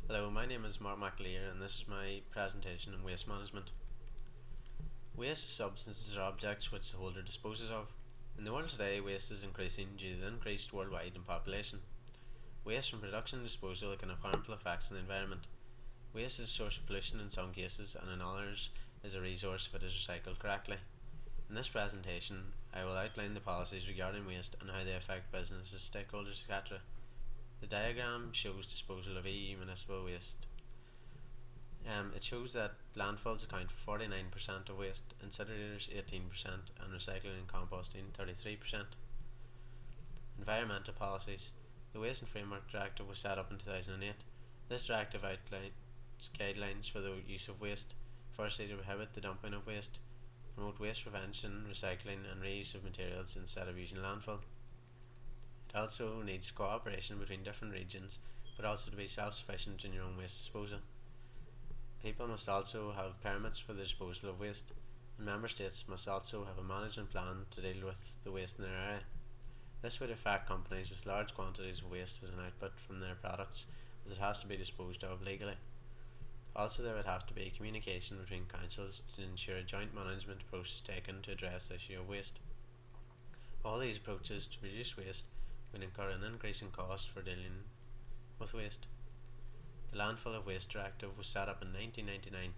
Hello, my name is Mark McAleer and this is my presentation on waste management. Waste is substances or objects which the holder disposes of. In the world today, waste is increasing due to the increased worldwide in population. Waste from production and disposal can have harmful effects on the environment. Waste is a source of pollution in some cases, and in others is a resource if it is recycled correctly. In this presentation, I will outline the policies regarding waste and how they affect businesses, stakeholders, etc. The diagram shows disposal of EU municipal waste. It shows that landfills account for 49% of waste, incinerators 18%, and recycling and composting 33%. Environmental policies. The Waste and Framework Directive was set up in 2008. This directive outlines guidelines for the use of waste, firstly to prohibit the dumping of waste, promote waste prevention, recycling and reuse of materials instead of using landfill. It also needs cooperation between different regions, but also to be self-sufficient in your own waste disposal. People must also have permits for the disposal of waste, and member states must also have a management plan to deal with the waste in their area. This would affect companies with large quantities of waste as an output from their products, as it has to be disposed of legally. Also, there would have to be communication between councils to ensure a joint management approach is taken to address the issue of waste. All these approaches to reduce waste would incur an increase in cost for dealing with waste. The Landfill of Waste Directive was set up in 1999.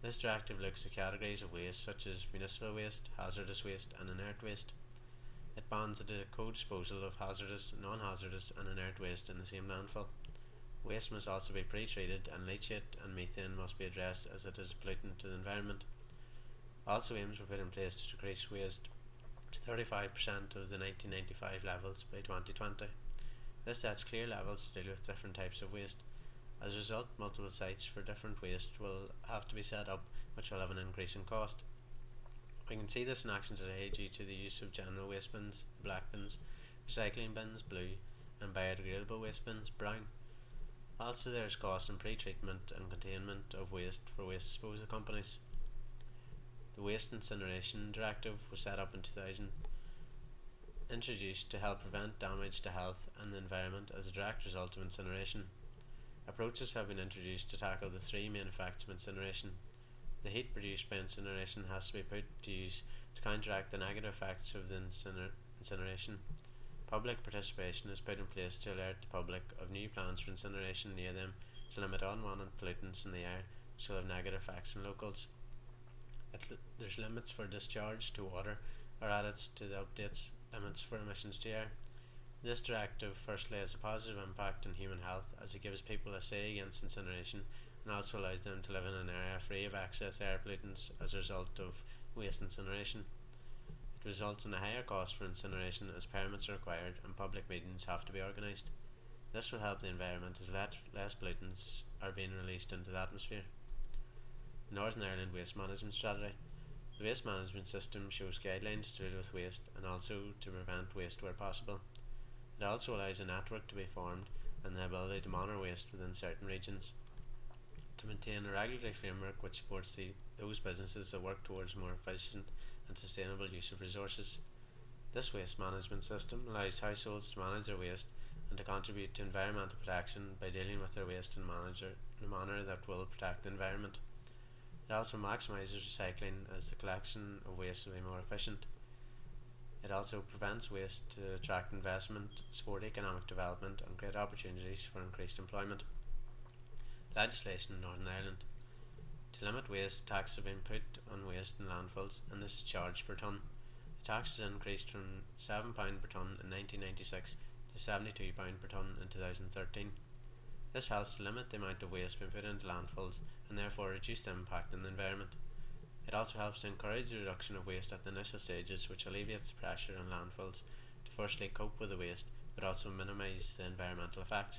This directive looks at categories of waste such as municipal waste, hazardous waste and inert waste. It bans the co-disposal of hazardous, non-hazardous and inert waste in the same landfill. Waste must also be pre-treated and leachate and methane must be addressed as it is a pollutant to the environment. Also aims were put in place to decrease waste to 35% of the 1995 levels by 2020. This sets clear levels to deal with different types of waste. As a result, multiple sites for different waste will have to be set up, which will have an increase in cost. We can see this in action today due to the use of general waste bins, black bins, recycling bins, blue, and biodegradable waste bins, brown. Also, there is cost in pre-treatment and containment of waste for waste disposal companies. The Waste Incineration Directive was set up in 2000, introduced to help prevent damage to health and the environment as a direct result of incineration. Approaches have been introduced to tackle the three main effects of incineration. The heat produced by incineration has to be put to use to counteract the negative effects of the incineration. Public participation is put in place to alert the public of new plans for incineration near them to limit unwanted pollutants in the air which will have negative effects on locals. There's limits for discharge to water are added to the updates limits for emissions to air. This directive firstly has a positive impact on human health as it gives people a say against incineration and also allows them to live in an area free of excess air pollutants as a result of waste incineration. It results in a higher cost for incineration as permits are required and public meetings have to be organised. This will help the environment as less pollutants are being released into the atmosphere. The Northern Ireland Waste Management Strategy. The waste management system shows guidelines to deal with waste and also to prevent waste where possible. It also allows a network to be formed and the ability to monitor waste within certain regions. To maintain a regulatory framework which supports those businesses that work towards more efficient and sustainable use of resources. This waste management system allows households to manage their waste and to contribute to environmental protection by dealing with their waste in a manner that will protect the environment. It also maximises recycling as the collection of waste will be more efficient. It also prevents waste to attract investment, support economic development and create opportunities for increased employment. Legislation in Northern Ireland. To limit waste, tax have been put on waste in landfills and this is charged per tonne. The tax has increased from £7 per tonne in 1996 to £72 per tonne in 2013. This helps to limit the amount of waste being put into landfills and therefore reduce the impact on the environment. It also helps to encourage the reduction of waste at the initial stages, which alleviates the pressure on landfills to firstly cope with the waste but also minimise the environmental effects.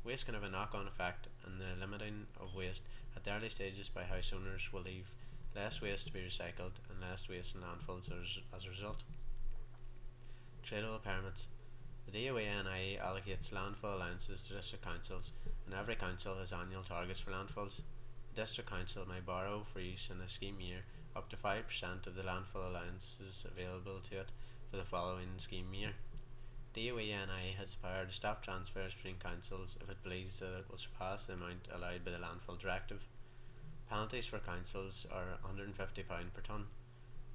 Waste can have a knock-on effect, and the limiting of waste at the early stages by house owners will leave less waste to be recycled and less waste in landfills as a result. Tradable permits. The DOANI allocates landfill allowances to district councils, and every council has annual targets for landfills. The district council may borrow for use in a scheme year up to 5% of the landfill allowances available to it for the following scheme year. DOE has the power to stop transfers between councils if it believes that it will surpass the amount allowed by the Landfill Directive. Penalties for councils are £150 per tonne.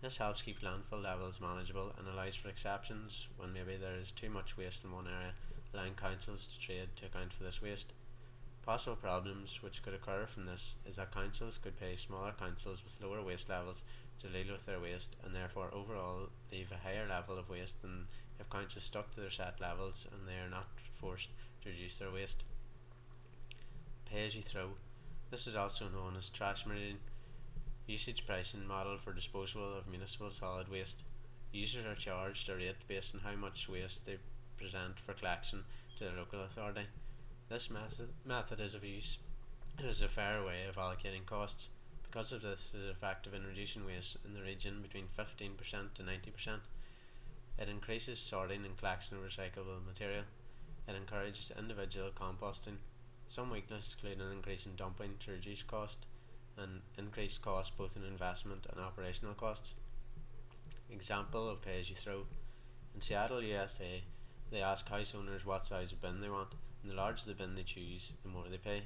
This helps keep landfill levels manageable and allows for exceptions when maybe there is too much waste in one area, allowing councils to trade to account for this waste. Possible problems which could occur from this is that councils could pay smaller councils with lower waste levels to deal with their waste, and therefore overall leave a higher level of waste than if councils stuck to their set levels and they are not forced to reduce their waste. Pay as you throw. This is also known as trash metering. Usage pricing model for disposal of municipal solid waste. Users are charged a rate based on how much waste they present for collection to the local authority. This method is of use. It is a fair way of allocating costs. Because of this, it is effective in reducing waste in the region between 15% to 90%. It increases sorting and collection of recyclable material. It encourages individual composting. Some weaknesses include an increase in dumping to reduce cost, and increased cost both in investment and operational costs. Example of pay as you throw. In Seattle, USA, they ask house owners what size of bin they want, and the larger the bin they choose, the more they pay.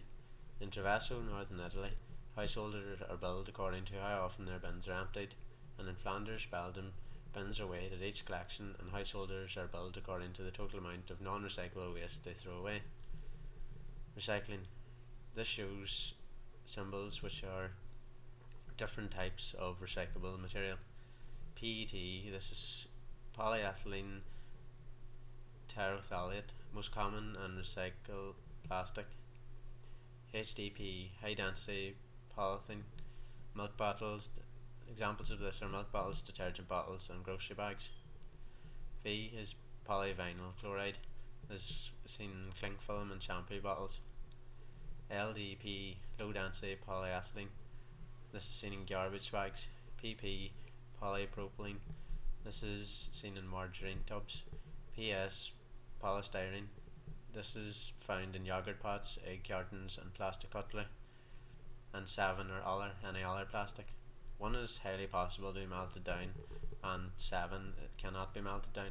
In Treviso, northern Italy, householders are billed according to how often their bins are emptied, and in Flanders, Belgium, bins are weighed at each collection and householders are billed according to the total amount of non-recyclable waste they throw away. Recycling. This shows symbols which are different types of recyclable material. PET, this is polyethylene terephthalate, most common and recycled plastic. HDPE, high density polythene. Milk bottles, examples of this are milk bottles, detergent bottles and grocery bags. V is polyvinyl chloride, this is seen in cling film and shampoo bottles. LDPE, low density polyethylene, this is seen in garbage bags. PP, polypropylene, this is seen in margarine tubs. PS, polystyrene, this is found in yogurt pots, egg cartons and plastic cutlery. And 7 or any other plastic. 1 is highly possible to be melted down, and 7 it cannot be melted down.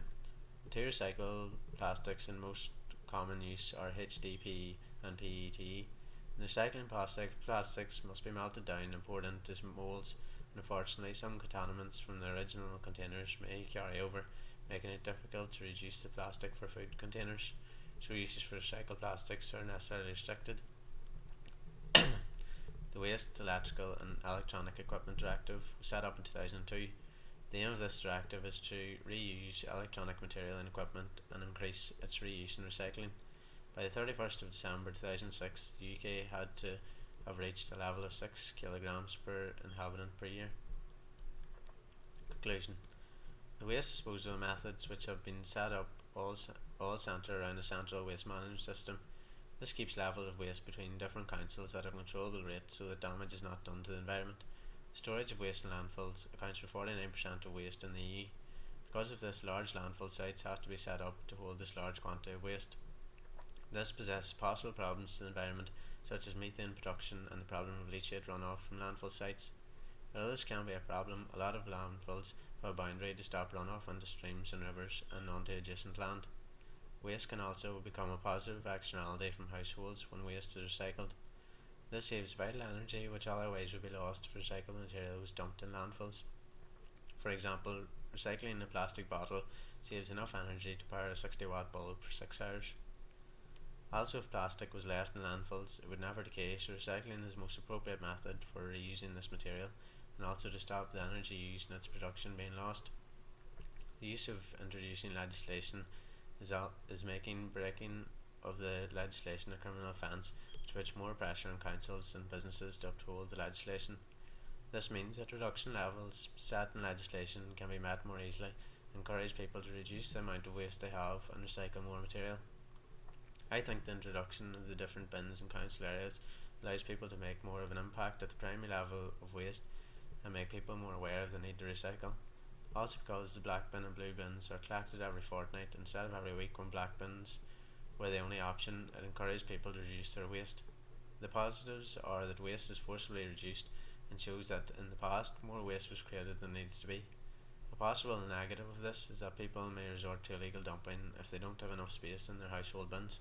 2 recycled plastics in most common use are HDPE and PET. In recycling plastics must be melted down and poured into moulds, and unfortunately some contaminants from the original containers may carry over, making it difficult to reduce the plastic for food containers, so uses for recycled plastics are necessarily restricted. The Waste, Electrical and Electronic Equipment Directive was set up in 2002. The aim of this directive is to reuse electronic material and equipment and increase its reuse and recycling. By the 31st of December 2006, the UK had to have reached a level of 6 kilograms per inhabitant per year. Conclusion. The waste disposal methods which have been set up all centre around a central waste management system. This keeps level of waste between different councils at a controllable rate so that damage is not done to the environment. The storage of waste in landfills accounts for 49% of waste in the EU. Because of this, large landfill sites have to be set up to hold this large quantity of waste. This possesses possible problems to the environment, such as methane production and the problem of leachate runoff from landfill sites. Although this can be a problem, a lot of landfills have a boundary to stop runoff into streams and rivers and onto adjacent land. Waste can also become a positive externality from households when waste is recycled. This saves vital energy which otherwise would be lost if recycled material was dumped in landfills. For example, recycling a plastic bottle saves enough energy to power a 60-watt bulb for 6 hours. Also, if plastic was left in landfills, it would never decay, so recycling is the most appropriate method for reusing this material and also to stop the energy used in its production being lost. The use of introducing legislation is making breaking of the legislation a criminal offence, which puts more pressure on councils and businesses to uphold the legislation. This means that reduction levels set in legislation can be met more easily, encourage people to reduce the amount of waste they have and recycle more material. I think the introduction of the different bins in council areas allows people to make more of an impact at the primary level of waste and make people more aware of the need to recycle. Also, because the black bin and blue bins are collected every fortnight instead of every week when black bins were the only option, it encouraged people to reduce their waste. The positives are that waste is forcibly reduced and shows that in the past more waste was created than needed to be. A possible negative of this is that people may resort to illegal dumping if they don't have enough space in their household bins.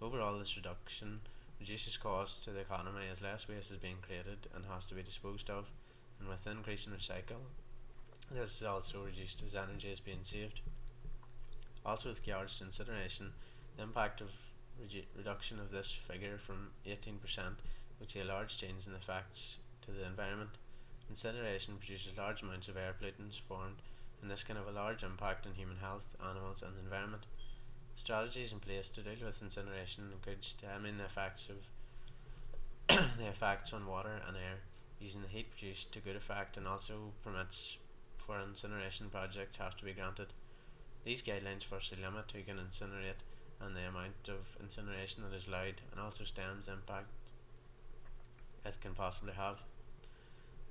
Overall, this reduction reduces costs to the economy as less waste is being created and has to be disposed of, and with increase in recycle, this is also reduced as energy is being saved. Also, with regards to incineration, the impact of reduction of this figure from 18% would see a large change in the effects to the environment. Incineration produces large amounts of air pollutants formed, and this can have a large impact on human health, animals, and the environment. Strategies in place to deal with incineration include stemming the effects of the effects on water and air, using the heat produced to good effect, and also permits for incineration projects have to be granted. These guidelines firstly limit who can incinerate and the amount of incineration that is allowed, and also stems the impact it can possibly have.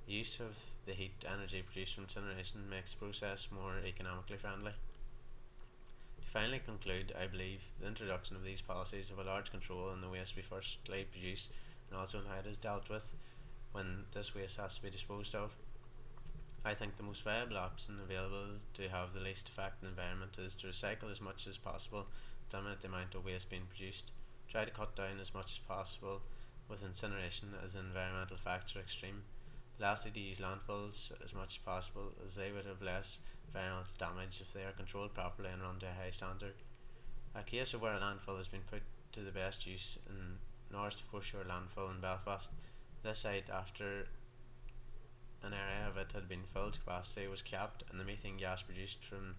The use of the heat energy produced from incineration makes the process more economically friendly. To finally conclude, I believe the introduction of these policies have a large control on the waste we firstly produce, and also on how it is dealt with when this waste has to be disposed of. I think the most viable option available to have the least effect on the environment is to recycle as much as possible, to limit the amount of waste being produced, try to cut down as much as possible with incineration as the environmental effects are extreme. Lastly, to use landfills as much as possible, as they would have less environmental damage if they are controlled properly and run to a high standard. A case of where a landfill has been put to the best use in North Foreshore Landfill in Belfast. This site, after an area of it had been filled to capacity, was capped, and the methane gas produced from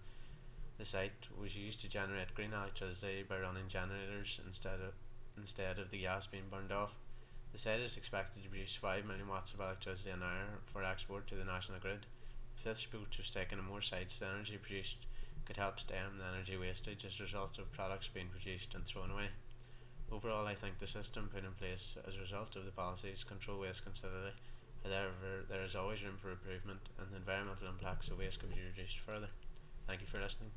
the site was used to generate green electricity by running generators instead of the gas being burned off. The site is expected to produce 5 million watts of electricity an hour for export to the national grid. If this approach was taken on more sites, the energy produced could help stem the energy wastage as a result of products being produced and thrown away. Overall, I think the system put in place as a result of the policies control waste considerably. However, there is always room for improvement, and the environmental impacts of waste could be reduced further. Thank you for listening.